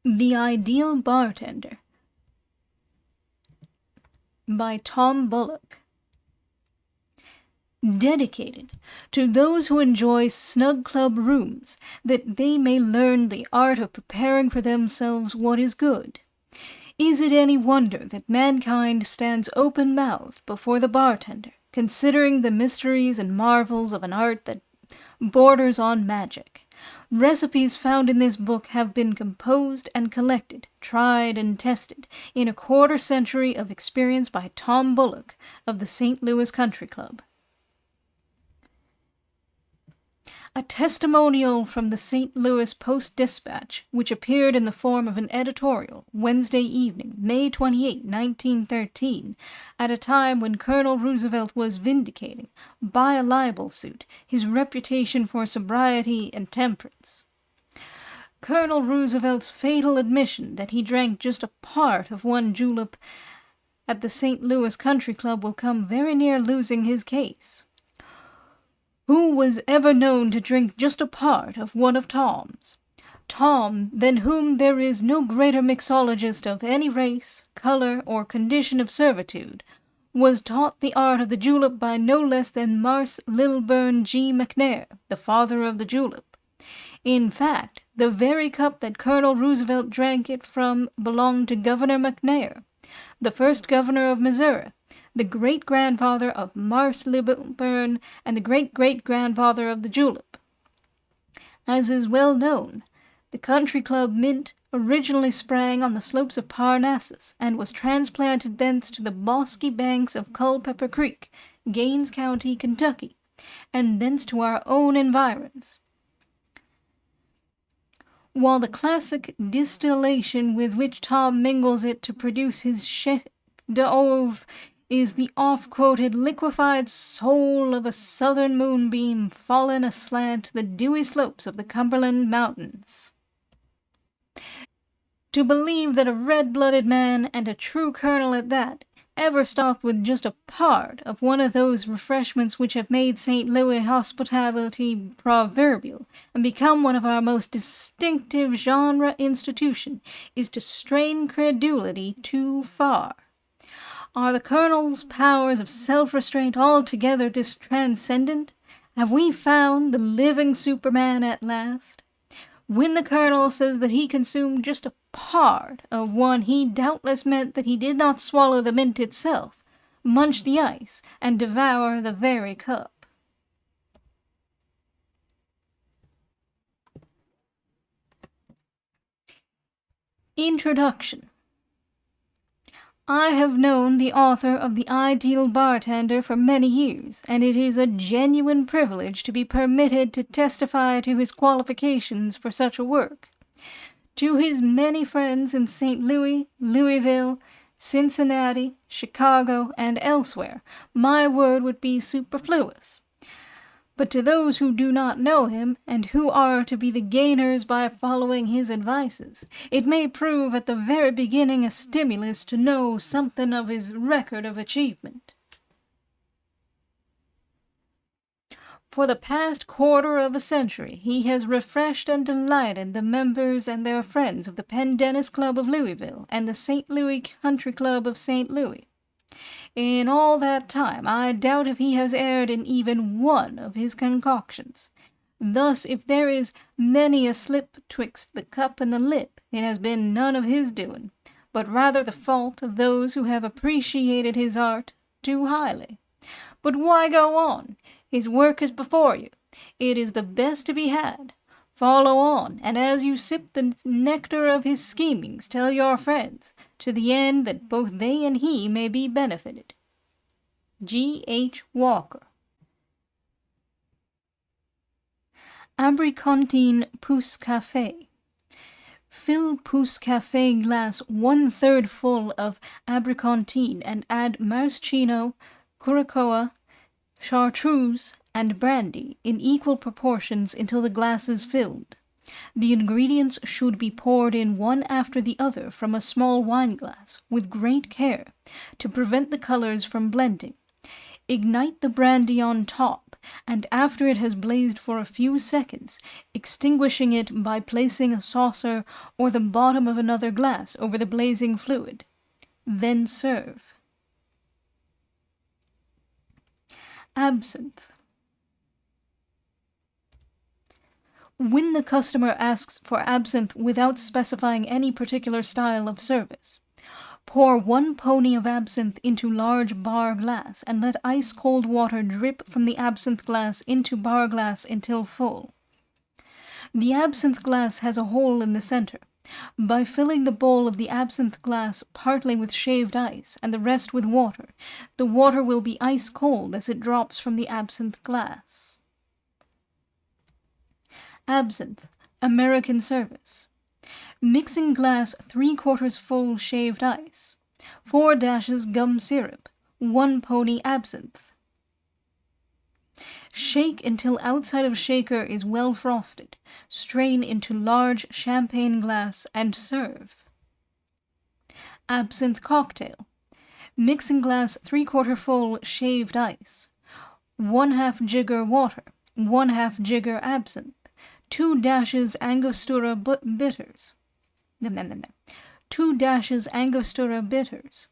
The Ideal Bartender by Tom Bullock. Dedicated to those who enjoy snug club rooms, that they may learn the art of preparing for themselves what is good. Is it any wonder that mankind stands open-mouthed before the bartender, considering the mysteries and marvels of an art that borders on magic? Recipes found in this book have been composed and collected, tried and tested in a quarter-century of experience by Tom Bullock of the St. Louis Country Club. A testimonial from the St. Louis Post-Dispatch, which appeared in the form of an editorial Wednesday evening, May 28, 1913, at a time when Colonel Roosevelt was vindicating, by a libel suit, his reputation for sobriety and temperance. Colonel Roosevelt's fatal admission that he drank just a part of one julep at the St. Louis Country Club will come very near losing his case. Who was ever known to drink just a part of one of Tom's? Tom, than whom there is no greater mixologist of any race, color, or condition of servitude, was taught the art of the julep by no less than Marse Lilburn G. McNair, the father of the julep. In fact, the very cup that Colonel Roosevelt drank it from belonged to Governor McNair, the first governor of Missouri, the great-grandfather of Marse Lilburn, and the great-great-grandfather of the julep. As is well known, the Country Club mint originally sprang on the slopes of Parnassus, and was transplanted thence to the bosky banks of Culpeper Creek, Gaines County, Kentucky, and thence to our own environs. While the classic distillation with which Tom mingles it to produce his chef d'oeuvre is the oft-quoted liquefied soul of a southern moonbeam fallen aslant the dewy slopes of the Cumberland Mountains. To believe that a red-blooded man, and a true colonel at that, ever stopped with just a part of one of those refreshments which have made St. Louis hospitality proverbial and become one of our most distinctive genre institution is to strain credulity too far. Are the colonel's powers of self-restraint altogether transcendent? Have we found the living Superman at last? When the colonel says that he consumed just a part of one, he doubtless meant that he did not swallow the mint itself, munch the ice, and devour the very cup. Introduction. I have known the author of The Ideal Bartender for many years, and it is a genuine privilege to be permitted to testify to his qualifications for such a work. To his many friends in St. Louis, Louisville, Cincinnati, Chicago, and elsewhere, my word would be superfluous. But to those who do not know him, and who are to be the gainers by following his advices, it may prove at the very beginning a stimulus to know something of his record of achievement. For the past quarter of a century, he has refreshed and delighted the members and their friends of the Pendennis Club of Louisville and the St. Louis Country Club of St. Louis. In all that time, I doubt if he has erred in even one of his concoctions. Thus, if there is many a slip twixt the cup and the lip, it has been none of his doing, but rather the fault of those who have appreciated his art too highly. But why go on? His work is before you. It is the best to be had. Follow on, and as you sip the nectar of his schemings, tell your friends, to the end that both they and he may be benefited. G. H. Walker. Abricontine Pousse Café. Fill Pousse Café glass 1/3 full of abricontine and add maraschino, curacoa, chartreuse, and brandy in equal proportions until the glass is filled. The ingredients should be poured in one after the other from a small wineglass, with great care, to prevent the colors from blending. Ignite the brandy on top, and after it has blazed for a few seconds, extinguishing it by placing a saucer or the bottom of another glass over the blazing fluid. Then serve. Absinthe. When the customer asks for absinthe without specifying any particular style of service, pour 1 pony of absinthe into large bar glass and let ice-cold water drip from the absinthe glass into bar glass until full. The absinthe glass has a hole in the center. By filling the bowl of the absinthe glass partly with shaved ice and the rest with water, the water will be ice-cold as it drops from the absinthe glass. Absinthe, American service. Mixing glass 3/4 full shaved ice, 4 dashes gum syrup, 1 pony absinthe. Shake until outside of shaker is well frosted. Strain into large champagne glass and serve. Absinthe cocktail. Mixing glass 3/4 full shaved ice, 1/2 jigger water, 1/2 jigger absinthe, 2 dashes Angostura bitters. 2 dashes Angostura bitters,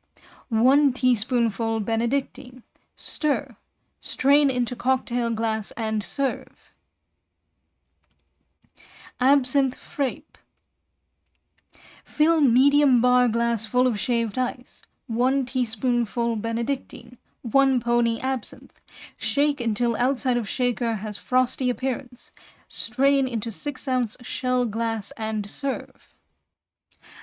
1 teaspoonful Benedictine. Stir. Strain into cocktail glass and serve. Absinthe frappe. Fill medium bar glass full of shaved ice, 1 teaspoonful Benedictine, 1 pony absinthe. Shake until outside of shaker has frosty appearance. Strain into 6-ounce shell glass and serve.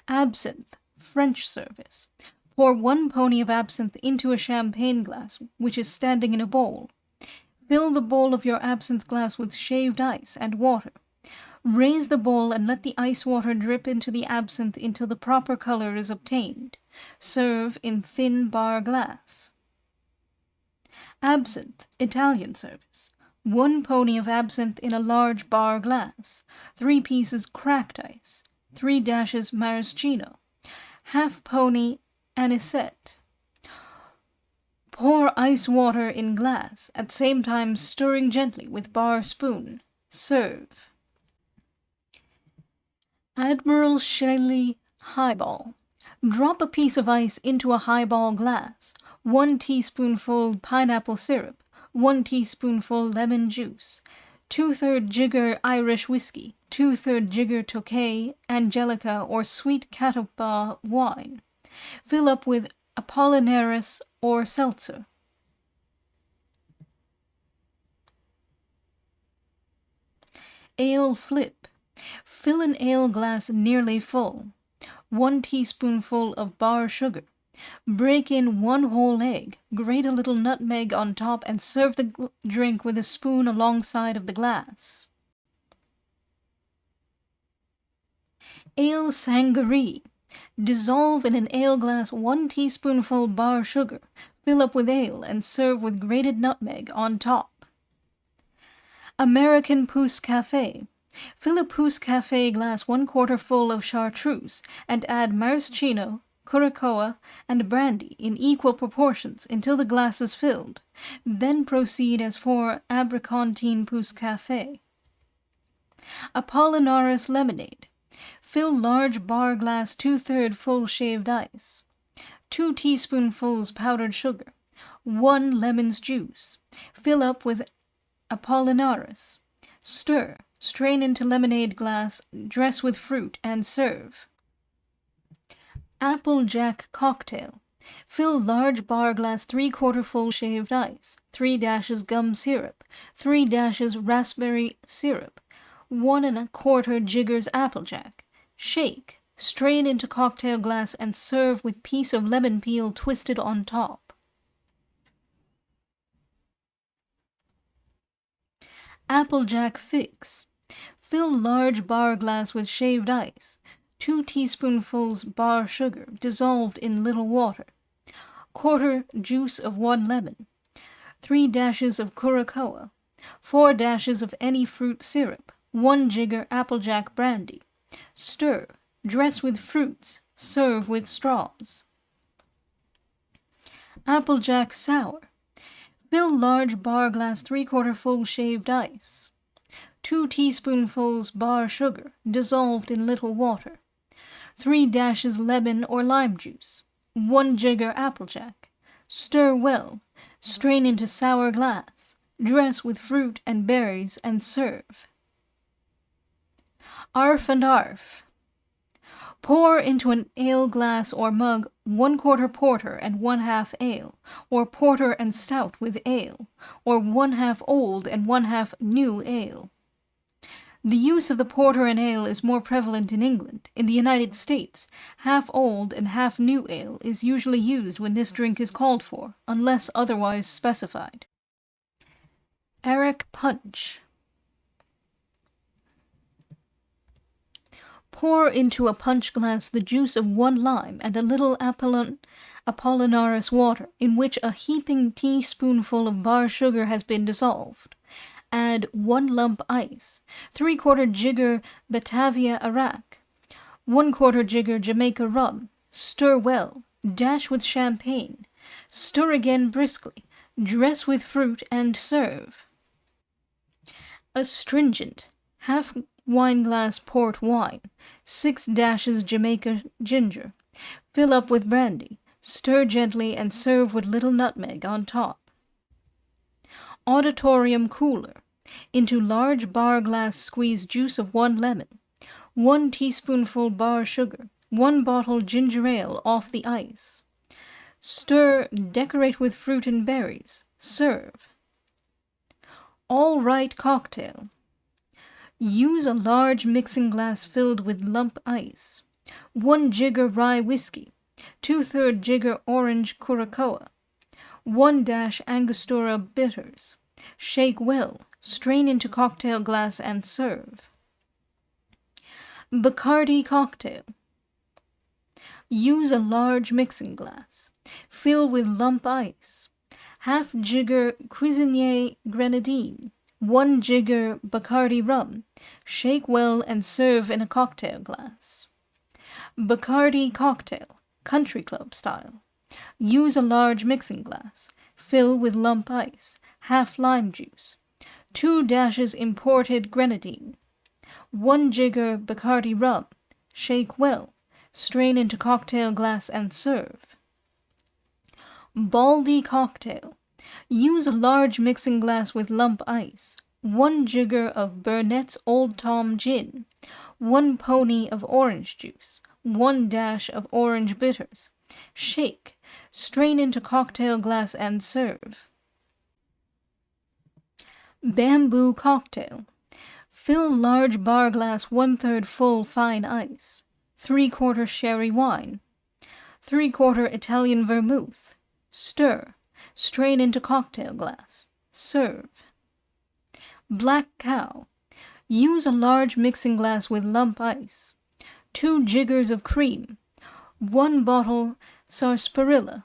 Absinthe, French service. Pour 1 pony of absinthe into a champagne glass, which is standing in a bowl. Fill the bowl of your absinthe glass with shaved ice and water. Raise the bowl and let the ice water drip into the absinthe until the proper color is obtained. Serve in thin bar glass. Absinthe, Italian service. 1 pony of absinthe in a large bar glass. 3 pieces cracked ice. 3 dashes maraschino. 1/2 pony anisette. Pour ice water in glass, at same time stirring gently with bar spoon. Serve. Admiral Shelley highball. Drop a piece of ice into a highball glass. 1 teaspoonful pineapple syrup. 1 teaspoonful lemon juice. 2/3 jigger Irish whiskey. 2/3 jigger Tokay, Angelica, or sweet Catawba wine. Fill up with Apollinaris or seltzer. Ale flip. Fill an ale glass nearly full. 1 teaspoonful of bar sugar. Break in 1 whole egg, grate a little nutmeg on top, and serve the drink with a spoon alongside of the glass. Ale sangaree. Dissolve in an ale glass 1 teaspoonful bar sugar, fill up with ale, and serve with grated nutmeg on top. American Pousse Café. Fill a Pousse Café glass 1/4 full of chartreuse, and add maraschino, curacoa, and brandy in equal proportions until the glass is filled. Then proceed as for Abercontin Pousse Café. Apollinaris lemonade. Fill large bar glass 2/3 full shaved ice. 2 teaspoonfuls powdered sugar. 1 lemon's juice. Fill up with Apollinaris. Stir. Strain into lemonade glass, dress with fruit, and serve. Applejack cocktail. Fill large bar glass 3/4 full shaved ice, 3 dashes gum syrup, 3 dashes raspberry syrup, 1 1/4 jiggers applejack. Shake, strain into cocktail glass, and serve with piece of lemon peel twisted on top. Applejack fix. Fill large bar glass with shaved ice, 2 teaspoonfuls bar sugar dissolved in little water, 1/4 juice of 1 lemon, 3 dashes of curacoa, 4 dashes of any fruit syrup, 1 jigger applejack brandy. Stir, dress with fruits, serve with straws. Applejack sour. Fill large bar glass 3/4 full shaved ice. 2 teaspoonfuls bar sugar, dissolved in little water. 3 dashes lemon or lime juice. 1 jigger applejack. Stir well. Strain into sour glass. Dress with fruit and berries and serve. Arf and Arf. Pour into an ale glass or mug 1/4 porter and 1/2 ale, or porter and stout with ale, or 1/2 old and 1/2 new ale. The use of the porter and ale is more prevalent in England. In the United States, half old and half new ale is usually used when this drink is called for, unless otherwise specified. Arrack Punch. Pour into a punch glass the juice of 1 lime and a little Apollinaris water in which a heaping teaspoonful of bar sugar has been dissolved. Add 1 lump ice, 3/4 jigger Batavia arrack, 1/4 jigger Jamaica rum. Stir well. Dash with champagne. Stir again briskly. Dress with fruit and serve. Astringent. Half wineglass port wine, 6 dashes Jamaica ginger. Fill up with brandy. Stir gently and serve with little nutmeg on top. Auditorium Cooler. Into large bar glass squeeze juice of 1 lemon, 1 teaspoonful bar sugar, 1 bottle ginger ale off the ice. Stir, decorate with fruit and berries. Serve. All Right Cocktail. Use a large mixing glass filled with lump ice, 1 jigger rye whiskey, 2/3 jigger orange curacoa, 1 dash Angostura bitters. Shake well. Strain into cocktail glass and serve. Bacardi Cocktail. Use a large mixing glass. Fill with lump ice. Half jigger Cuisinier grenadine. 1 jigger Bacardi rum. Shake well and serve in a cocktail glass. Bacardi Cocktail, Country Club style. Use a large mixing glass. Fill with lump ice, half lime juice, 2 dashes imported grenadine, 1 jigger Bacardi rum. Shake well. Strain into cocktail glass and serve. Baldy Cocktail. Use a large mixing glass with lump ice, 1 jigger of Burnett's Old Tom gin, 1 pony of orange juice, 1 dash of orange bitters. Shake. Strain into cocktail glass and serve. Bamboo Cocktail. Fill large bar glass 1/3 full fine ice, 3/4 sherry wine, 3/4 Italian vermouth. Stir. Strain into cocktail glass. Serve. Black Cow. Use a large mixing glass with lump ice, 2 jiggers of cream, 1 bottle sarsaparilla.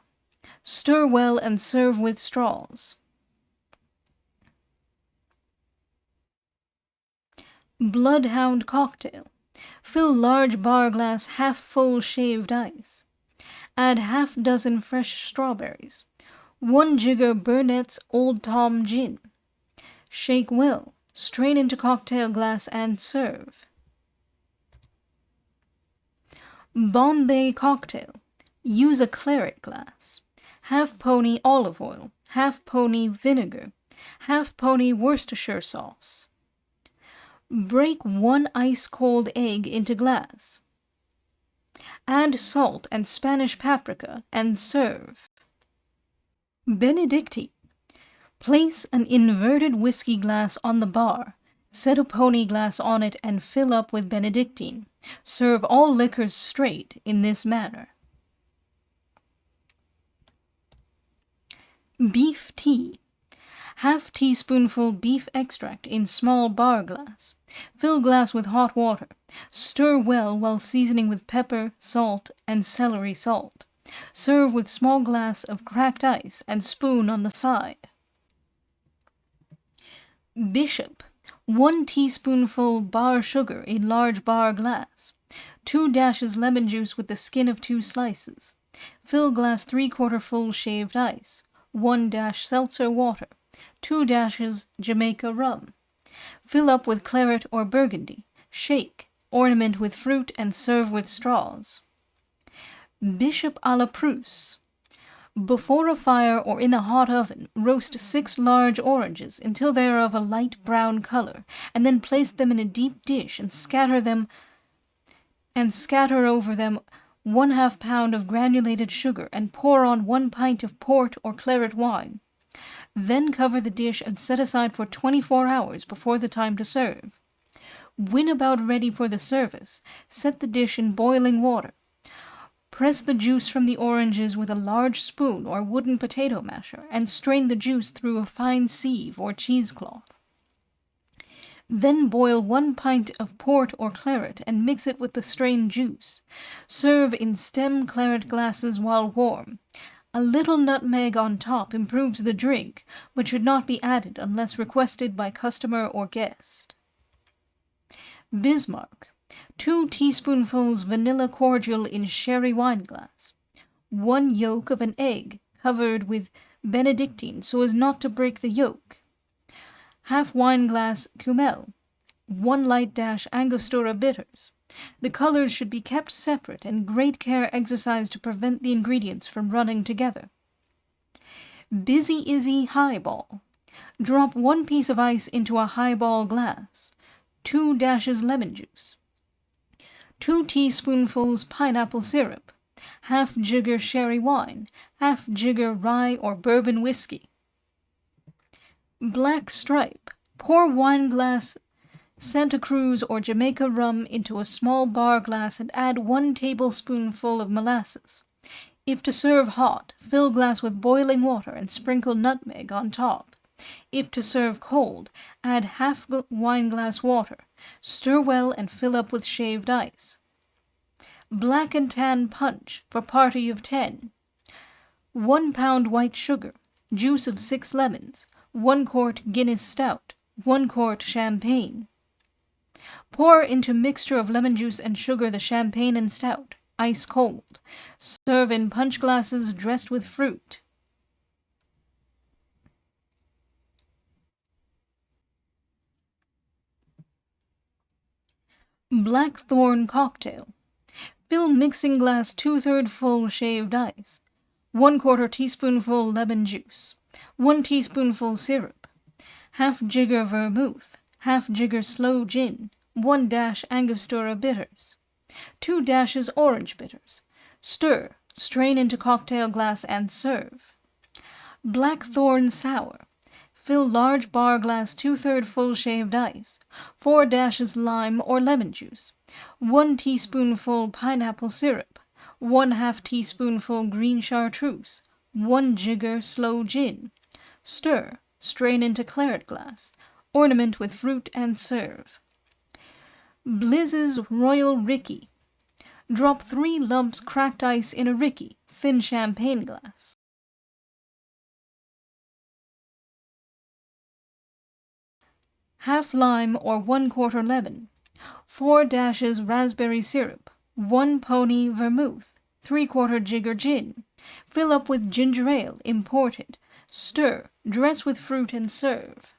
Stir well and serve with straws. Bloodhound Cocktail. Fill large bar glass half full shaved ice. Add half dozen fresh strawberries. 1 jigger Burnett's Old Tom gin. Shake well. Strain into cocktail glass and serve. Bombay Cocktail. Use a claret glass. Half pony olive oil, half pony vinegar, half pony Worcestershire sauce. Break 1 ice-cold egg into glass. Add salt and Spanish paprika and serve. Benedictine. Place an inverted whiskey glass on the bar. Set a pony glass on it and fill up with Benedictine. Serve all liquors straight in this manner. Beef Tea. Half teaspoonful beef extract in small bar glass. Fill glass with hot water. Stir well while seasoning with pepper, salt, and celery salt. Serve with small glass of cracked ice and spoon on the side. Bishop. 1 teaspoonful bar sugar in large bar glass. 2 dashes lemon juice with the skin of 2 slices. Fill glass 3/4 full shaved ice. 1 dash seltzer water, 2 dashes Jamaica rum. Fill up with claret or burgundy. Shake. Ornament with fruit and serve with straws. Bishop à la Prusse. Before a fire or in a hot oven, roast 6 large oranges until they are of a light brown color, and then place them in a deep dish and scatter over them 1/2 pound of granulated sugar and pour on 1 pint of port or claret wine. Then cover the dish and set aside for 24 hours before the time to serve. When about ready for the service, set the dish in boiling water. Press the juice from the oranges with a large spoon or wooden potato masher and strain the juice through a fine sieve or cheesecloth. Then boil 1 pint of port or claret and mix it with the strained juice. Serve in stem claret glasses while warm. A little nutmeg on top improves the drink, but should not be added unless requested by customer or guest. Bismarck. 2 teaspoonfuls vanilla cordial in sherry wineglass. 1 yolk of an egg covered with Benedictine so as not to break the yolk. 1/2 wineglass Cumel. 1 light dash Angostura bitters. The colors should be kept separate and great care exercised to prevent the ingredients from running together. Busy Izzy highball. Drop 1 piece of ice into a highball glass. 2 dashes lemon juice. 2 teaspoonfuls pineapple syrup. 1/2 jigger sherry wine. 1/2 jigger rye or bourbon whiskey. Black stripe. Pour wineglass Santa Cruz or Jamaica rum into a small bar glass and add 1 tablespoonful of molasses. If to serve hot, fill glass with boiling water and sprinkle nutmeg on top. If to serve cold, add 1/2 wineglass water. Stir well and fill up with shaved ice. Black and tan punch for party of 10. 1 pound white sugar. Juice of 6 lemons. 1 quart Guinness stout. 1 quart champagne. Pour into mixture of lemon juice and sugar the champagne and stout, ice cold. Serve in punch glasses dressed with fruit. Blackthorn cocktail. Fill mixing glass 2/3 full shaved ice. 1/4 teaspoonful lemon juice. 1 teaspoonful syrup. 1/2 jigger vermouth. 1/2 jigger sloe gin. 1 dash Angostura bitters. 2 dashes orange bitters. Stir, strain into cocktail glass and serve. Blackthorn sour. Fill large bar glass 2/3 full shaved ice. 4 dashes lime or lemon juice. 1 teaspoonful pineapple syrup. 1/2 teaspoonful green chartreuse. 1 jigger sloe gin. Stir, strain into claret glass. Ornament with fruit and serve. Blizz's Royal Ricky. Drop 3 lumps cracked ice in a Ricky, thin champagne glass. Half lime or 1/4 lemon. 4 dashes raspberry syrup. 1 pony vermouth. 3/4 jigger gin. Fill up with ginger ale, imported. Stir, dress with fruit and serve.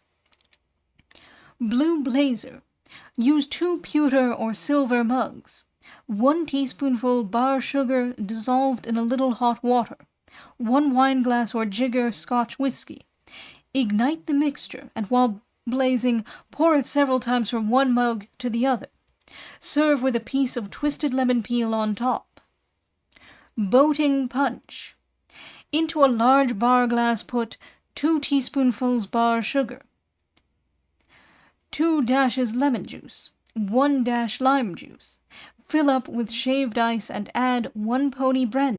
Blue Blazer. Use 2 pewter or silver mugs. 1 teaspoonful bar sugar dissolved in a little hot water. 1 wineglass or jigger Scotch whiskey. Ignite the mixture, and while blazing, pour it several times from one mug to the other. Serve with a piece of twisted lemon peel on top. Boating punch. Into a large bar glass put 2 teaspoonfuls bar sugar, 2 dashes lemon juice, 1 dash lime juice. Fill up with shaved ice and add 1 pony brandy,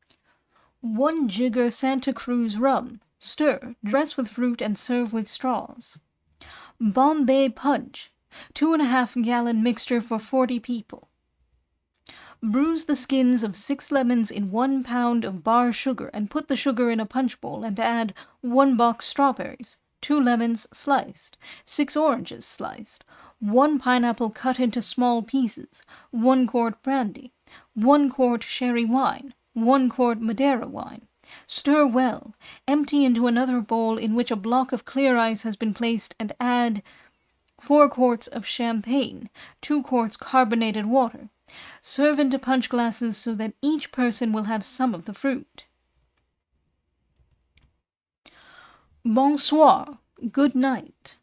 1 jigger Santa Cruz rum. Stir, dress with fruit and serve with straws. Bombay punch. 2.5 gallon mixture for 40 people. Bruise the skins of 6 lemons in 1 pound of bar sugar and put the sugar in a punch bowl and add 1 box strawberries, 2 lemons sliced, 6 oranges sliced, 1 pineapple cut into small pieces, 1 quart brandy, 1 quart sherry wine, 1 quart Madeira wine, Stir well. Empty into another bowl in which a block of clear ice has been placed and add 4 quarts of champagne, 2 quarts carbonated water. Serve into punch glasses so that each person will have some of the fruit. Bonsoir, good night.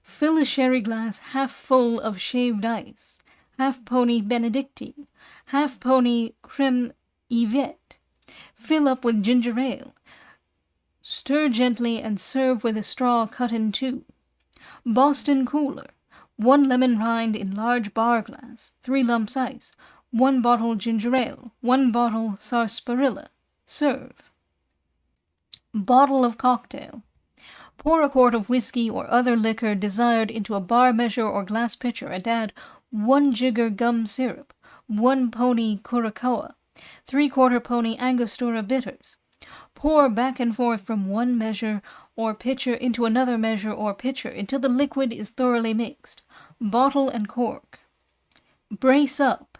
Fill a sherry glass half full of shaved ice, half pony Benedictine, half pony creme Yvette. Fill up with ginger ale. Stir gently and serve with a straw cut in 2. Boston cooler. 1 lemon rind in large bar glass, 3 lumps ice, 1 bottle ginger ale, 1 bottle sarsaparilla. Serve. Bottle of cocktail. Pour a quart of whiskey or other liquor desired into a bar measure or glass pitcher and add 1 jigger gum syrup, 1 pony curacoa, 3/4 pony Angostura bitters. Pour back and forth from one measure or pitcher into another measure or pitcher until the liquid is thoroughly mixed. Bottle and cork. Brace up.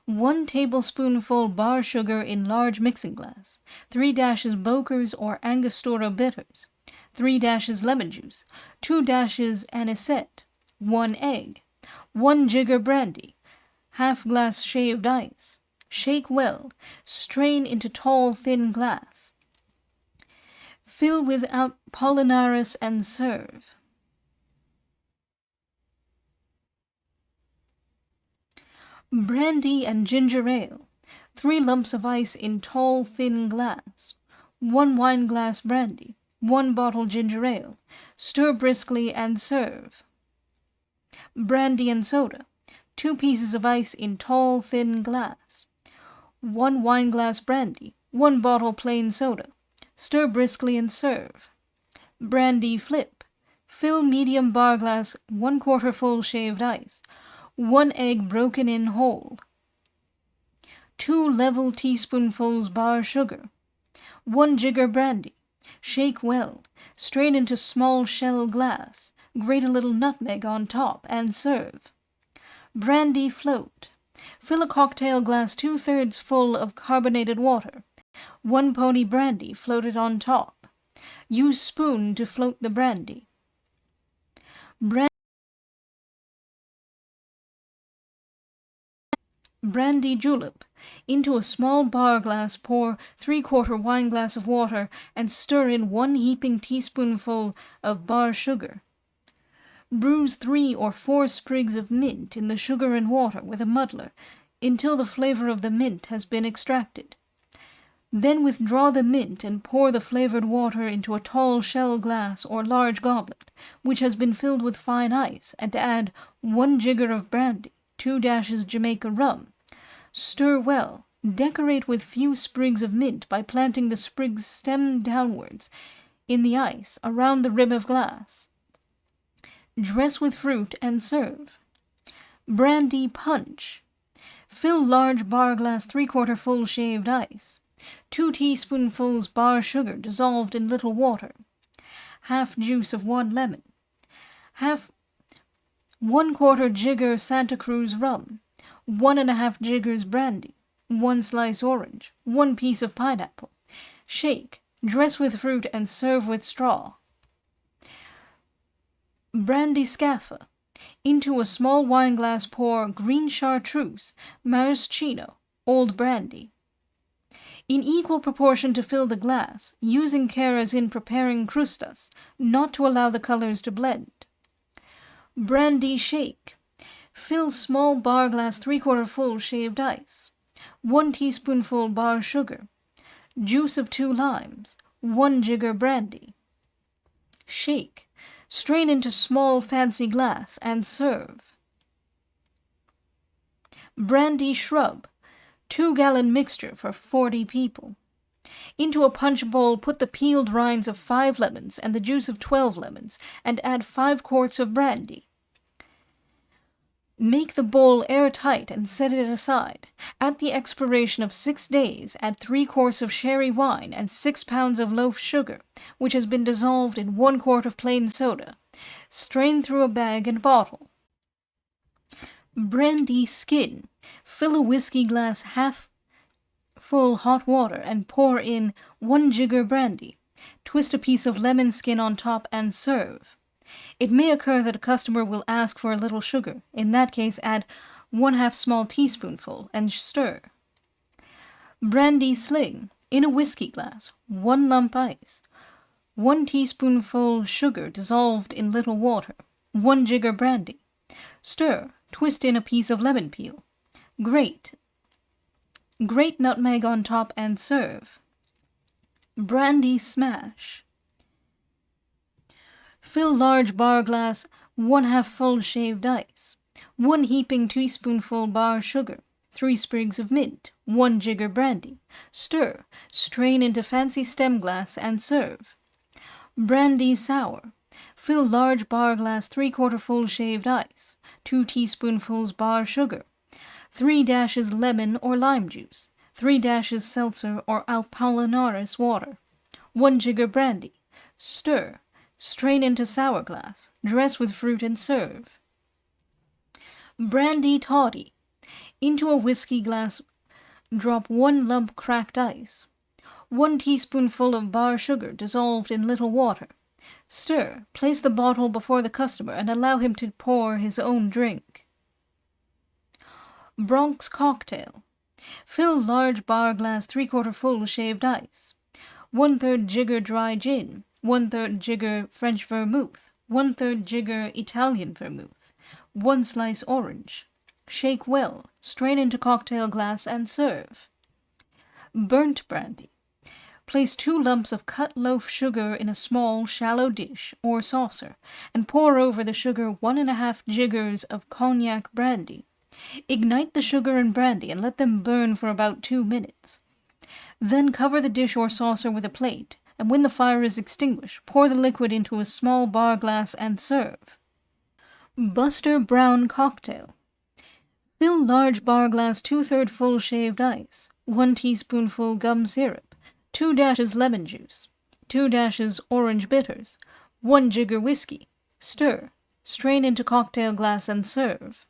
1 tablespoonful bar sugar in large mixing glass, 3 dashes Boker's or Angostura bitters, 3 dashes lemon juice, 2 dashes anisette, 1 egg, 1 jigger brandy, half glass shaved ice. Shake well. Strain into tall, thin glass. Fill with Apollinaris and serve. Brandy and ginger ale. 3 lumps of ice in tall, thin glass. 1 wine glass brandy. 1 bottle ginger ale. Stir briskly and serve. Brandy and soda. 2 pieces of ice in tall, thin glass. 1 wine glass brandy. 1 bottle plain soda. Stir briskly and serve. Brandy flip. Fill medium bar glass 1/4 full shaved ice. 1 egg broken in whole. 2 level teaspoonfuls bar sugar. 1 jigger brandy. Shake well. Strain into small shell glass. Grate a little nutmeg on top and serve. Brandy float. Fill a cocktail glass 2/3 full of carbonated water. 1 pony brandy floated on top. Use spoon to float the brandy. Brandy julep. Into a small bar glass pour 3/4 wine glass of water and stir in 1 heaping teaspoonful of bar sugar. Bruise 3 or 4 sprigs of mint in the sugar and water with a muddler until the flavor of the mint has been extracted. Then withdraw the mint and pour the flavored water into a tall shell glass or large goblet, which has been filled with fine ice, and add 1 jigger of brandy, 2 dashes Jamaica rum. Stir well. Decorate with few sprigs of mint by planting the sprigs stem downwards in the ice around the rim of glass. Dress with fruit and serve. Brandy punch. Fill large bar glass 3/4 full shaved ice. 2 teaspoonfuls bar sugar dissolved in little water. Half juice of 1 lemon. 1/4 jigger Santa Cruz rum. 1½ jiggers brandy. 1 slice orange. 1 piece of pineapple. Shake. Dress with fruit and serve with straw. Brandy scaffa. Into a small wine glass pour green chartreuse, maraschino, old brandy. In equal proportion to fill the glass, using care as in preparing crustas, not to allow the colors to blend. Brandy shake. Fill small bar glass 3/4 full shaved ice. 1 teaspoonful bar sugar. Juice of 2 limes. 1 jigger brandy. Shake. Strain into small fancy glass and serve. Brandy shrub. 2-gallon mixture for 40 people. Into a punch bowl put the peeled rinds of 5 lemons and the juice of 12 lemons and add 5 quarts of brandy. Make the bowl airtight and set it aside. At the expiration of 6 days, add 3 quarts of sherry wine and 6 pounds of loaf sugar, which has been dissolved in 1 quart of plain soda. Strain through a bag and bottle. Brandy skin. Fill a whiskey glass half full hot water and pour in 1 jigger brandy. Twist a piece of lemon skin on top and serve. It may occur that a customer will ask for a little sugar. In that case, add 1/2 small teaspoonful and stir. Brandy sling. In a whiskey glass, 1 lump ice, 1 teaspoonful sugar dissolved in little water, 1 jigger brandy. Stir. Twist in a piece of lemon peel. Grate nutmeg on top and serve. Brandy smash. Fill large bar glass 1/2 full shaved ice, 1 heaping teaspoonful bar sugar, 3 sprigs of mint, 1 jigger brandy. Stir. Strain into fancy stem glass and serve. Brandy sour. Fill large bar glass 3/4 full shaved ice, 2 teaspoonfuls bar sugar, 3 dashes lemon or lime juice, 3 dashes seltzer or Apollinaris water, 1 jigger brandy. Stir. Strain into sour glass. Dress with fruit and serve. Brandy toddy. Into a whiskey glass, drop 1 lump cracked ice, 1 teaspoonful of bar sugar dissolved in little water. Stir. Place the bottle before the customer and allow him to pour his own drink. Bronx cocktail. Fill large bar glass 3/4 full shaved ice, 1/3 jigger dry gin, 1/3 jigger French vermouth, 1/3 jigger Italian vermouth, 1 slice orange. Shake well. Strain into cocktail glass and serve. Burnt brandy. Place 2 lumps of cut loaf sugar in a small, shallow dish or saucer, and pour over the sugar 1½ jiggers of cognac brandy. Ignite the sugar and brandy and let them burn for about 2 minutes. Then cover the dish or saucer with a plate, and when the fire is extinguished, pour the liquid into a small bar glass and serve. Buster Brown cocktail. Fill large bar glass 2/3 full shaved ice, 1 teaspoonful gum syrup, 2 dashes lemon juice, 2 dashes orange bitters, 1 jigger whiskey. Stir. Strain into cocktail glass and serve.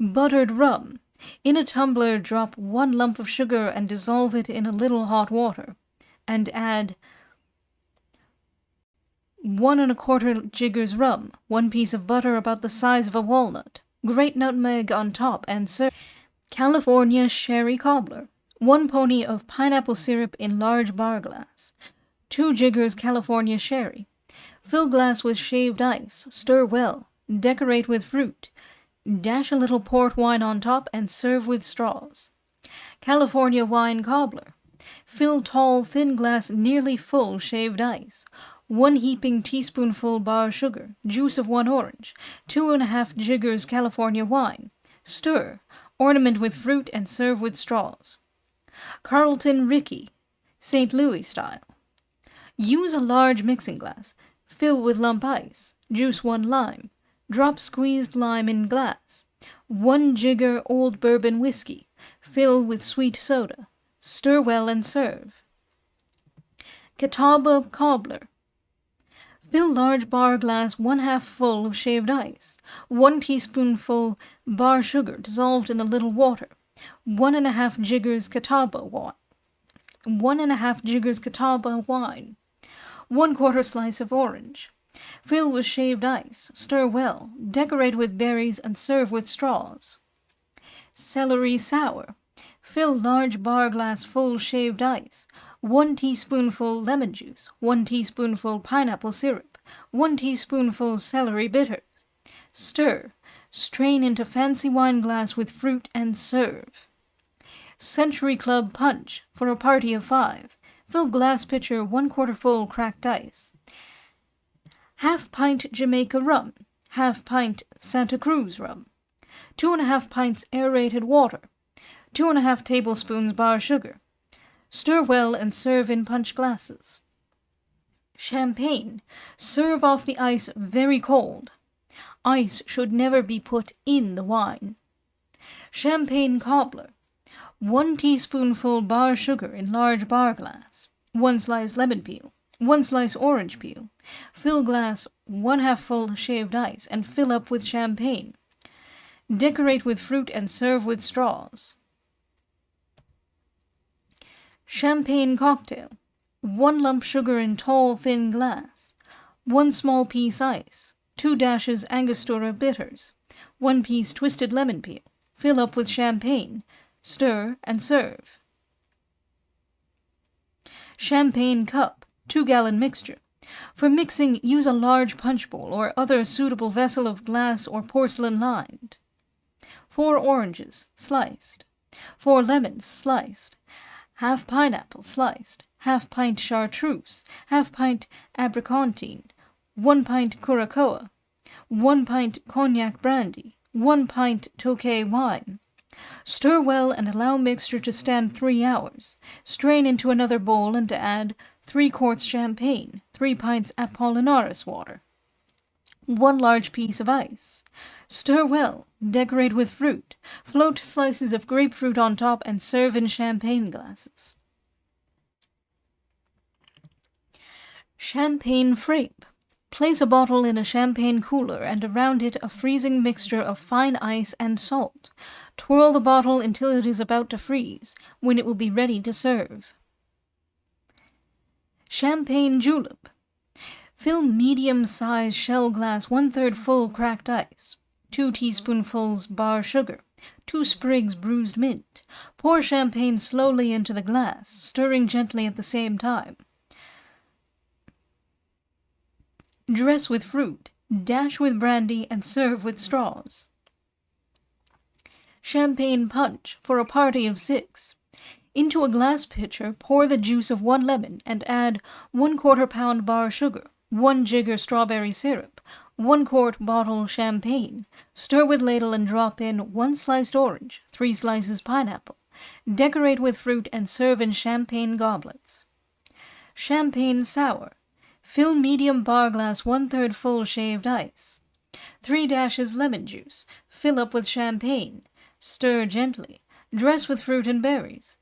Buttered rum. In a tumbler, drop 1 lump of sugar and dissolve it in a little hot water, and add 1 1/4 jiggers rum, 1 piece of butter about the size of a walnut. Grate nutmeg on top and serve. California sherry cobbler. 1 pony of pineapple syrup in large bar glass, 2 jiggers California sherry. Fill glass with shaved ice. Stir well. Decorate with fruit. Dash a little port wine on top and serve with straws. California wine cobbler. Fill tall, thin glass nearly full shaved ice, 1 heaping teaspoonful bar sugar, juice of 1 orange, 2½ jiggers California wine. Stir. Ornament with fruit and serve with straws. Carlton Rickey, St. Louis style. Use a large mixing glass. Fill with lump ice. Juice 1 lime. Drop squeezed lime in glass. 1 jigger old bourbon whiskey. Fill with sweet soda. Stir well and serve. Catawba cobbler. Fill large bar glass 1/2 full of shaved ice, 1 teaspoonful bar sugar dissolved in a little water, 1½ jiggers Catawba wine, 1½ jiggers Catawba wine, 1/4 slice of orange. Fill with shaved ice. Stir well. Decorate with berries and serve with straws. Celery sour. Fill large bar glass full shaved ice, 1 teaspoonful lemon juice, 1 teaspoonful pineapple syrup, 1 teaspoonful celery bitters. Stir. Strain into fancy wine glass with fruit and serve. Century Club punch for a party of 5. Fill glass pitcher 1/4 full cracked ice. ½ pint Jamaica rum, ½ pint Santa Cruz rum, 2½ pints aerated water, 2½ tablespoons bar sugar. Stir well and serve in punch glasses. Champagne. Serve off the ice very cold. Ice should never be put in the wine. Champagne cobbler. 1 teaspoonful bar sugar in large bar glass, 1 slice lemon peel, 1 slice orange peel. Fill glass 1/2 full shaved ice and fill up with champagne. Decorate with fruit and serve with straws. Champagne cocktail. 1 lump sugar in tall, thin glass. 1 small piece ice. 2 dashes Angostura bitters. 1 piece twisted lemon peel. Fill up with champagne. Stir and serve. Champagne cup. 2-gallon mixture. For mixing, use a large punch bowl or other suitable vessel of glass or porcelain lined. 4 oranges, sliced. 4 lemons, sliced. Half pineapple, sliced. Half pint chartreuse. Half pint abricontine. 1 pint curacoa. 1 pint cognac brandy. 1 pint Tokay wine. Stir well and allow mixture to stand 3 hours. Strain into another bowl and add 3 quarts champagne, 3 pints Apollinaris water. 1 large piece of ice. Stir well, decorate with fruit. Float slices of grapefruit on top and serve in champagne glasses. Champagne frappe. Place a bottle in a champagne cooler and around it a freezing mixture of fine ice and salt. Twirl the bottle until it is about to freeze, when it will be ready to serve. Champagne julep. Fill medium-sized shell glass 1/3 full cracked ice, 2 teaspoonfuls bar sugar, 2 sprigs bruised mint. Pour champagne slowly into the glass, stirring gently at the same time. Dress with fruit, dash with brandy, and serve with straws. Champagne punch for a party of 6. Into a glass pitcher, pour the juice of 1 lemon and add 1/4 pound bar sugar, 1 jigger strawberry syrup, 1 quart bottle champagne. Stir with ladle and drop in 1 sliced orange, 3 slices pineapple. Decorate with fruit and serve in champagne goblets. Champagne sour. Fill medium bar glass 1/3 full shaved ice. 3 dashes lemon juice. Fill up with champagne. Stir gently. Dress with fruit and berries.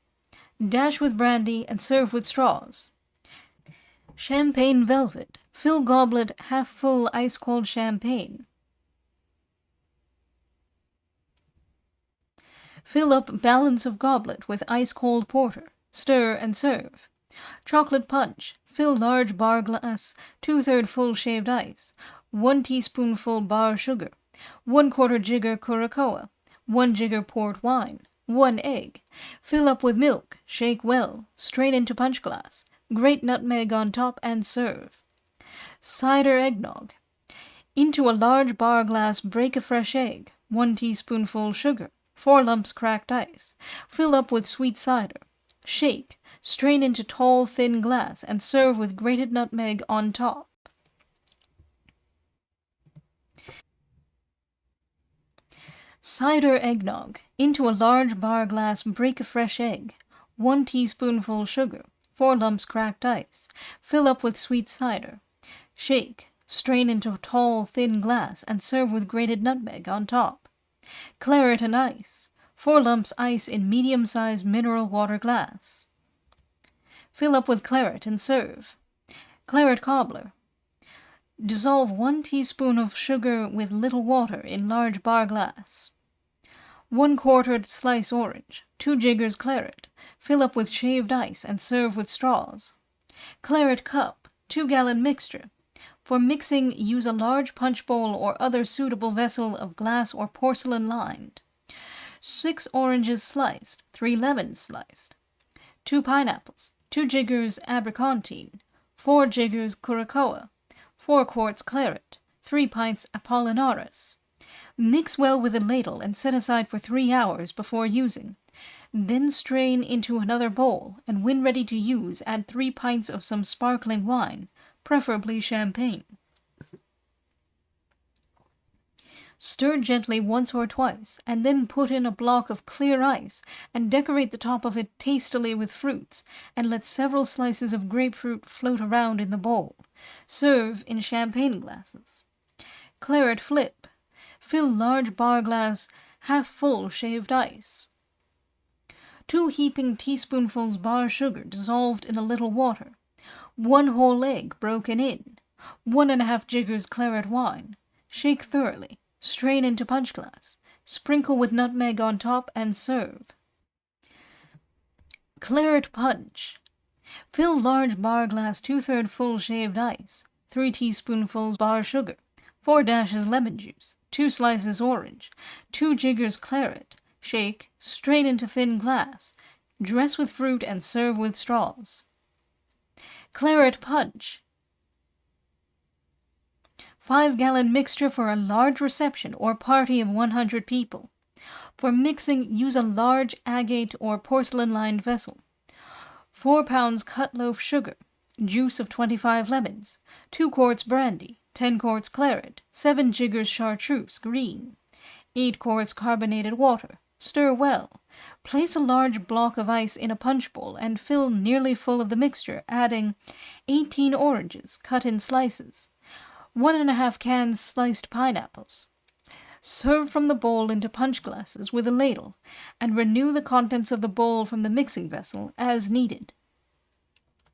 Dash with brandy and serve with straws. Champagne velvet. Fill goblet half full ice-cold champagne. Fill up balance of goblet with ice-cold porter. Stir and serve. Chocolate punch. Fill large bar glass 2/3 full shaved ice. 1 teaspoonful bar sugar. 1/4 jigger curacoa. 1 jigger port wine. 1 egg. Fill up with milk. Shake well. Strain into punch glass. Grate nutmeg on top and serve. Cider eggnog. Into a large bar glass break a fresh egg. 1 teaspoonful sugar. 4 lumps cracked ice. Fill up with sweet cider. Shake. Strain into tall, thin glass and serve with grated nutmeg on top. Cider eggnog. Into a large bar glass break a fresh egg. 1 teaspoonful sugar. 4 lumps cracked ice. Fill up with sweet cider. Shake. Strain into tall, thin glass and serve with grated nutmeg on top. Claret and ice. 4 lumps ice in medium-sized mineral water glass. Fill up with claret and serve. Claret cobbler. Dissolve 1 teaspoon of sugar with little water in large bar glass. 1 quartered slice orange. 2 jiggers claret. Fill up with shaved ice and serve with straws. Claret cup. 2-gallon mixture. For mixing, use a large punch bowl or other suitable vessel of glass or porcelain lined. 6 oranges sliced. 3 lemons sliced. 2 pineapples. 2 jiggers abricontine. 4 jiggers curacoa. 4 quarts claret. 3 pints Apollinaris. Mix well with a ladle and set aside for 3 hours before using. Then strain into another bowl, and when ready to use, add 3 pints of some sparkling wine, preferably champagne. Stir gently once or twice, and then put in a block of clear ice and decorate the top of it tastily with fruits, and let several slices of grapefruit float around in the bowl. Serve in champagne glasses. Claret flip. Fill large bar glass half full shaved ice. 2 heaping teaspoonfuls bar sugar dissolved in a little water. 1 whole egg broken in. 1 1/2 jiggers claret wine. Shake thoroughly. Strain into punch glass. Sprinkle with nutmeg on top and serve. Claret Punch. Fill large bar glass 2/3 full shaved ice, 3 teaspoonfuls bar sugar, 4 dashes lemon juice, 2 slices orange, 2 jiggers claret. Shake, strain into thin glass. Dress with fruit and serve with straws. Claret Punch. 5-gallon mixture for a large reception or party of 100 people. For mixing, use a large agate or porcelain-lined vessel. 4 pounds cut loaf sugar, juice of 25 lemons, 2 quarts brandy, 10 quarts claret, 7 jiggers chartreuse green, 8 quarts carbonated water. Stir well. Place a large block of ice in a punch bowl and fill nearly full of the mixture, adding 18 oranges cut in slices, 1½ cans sliced pineapples. Serve from the bowl into punch glasses with a ladle, and renew the contents of the bowl from the mixing vessel as needed.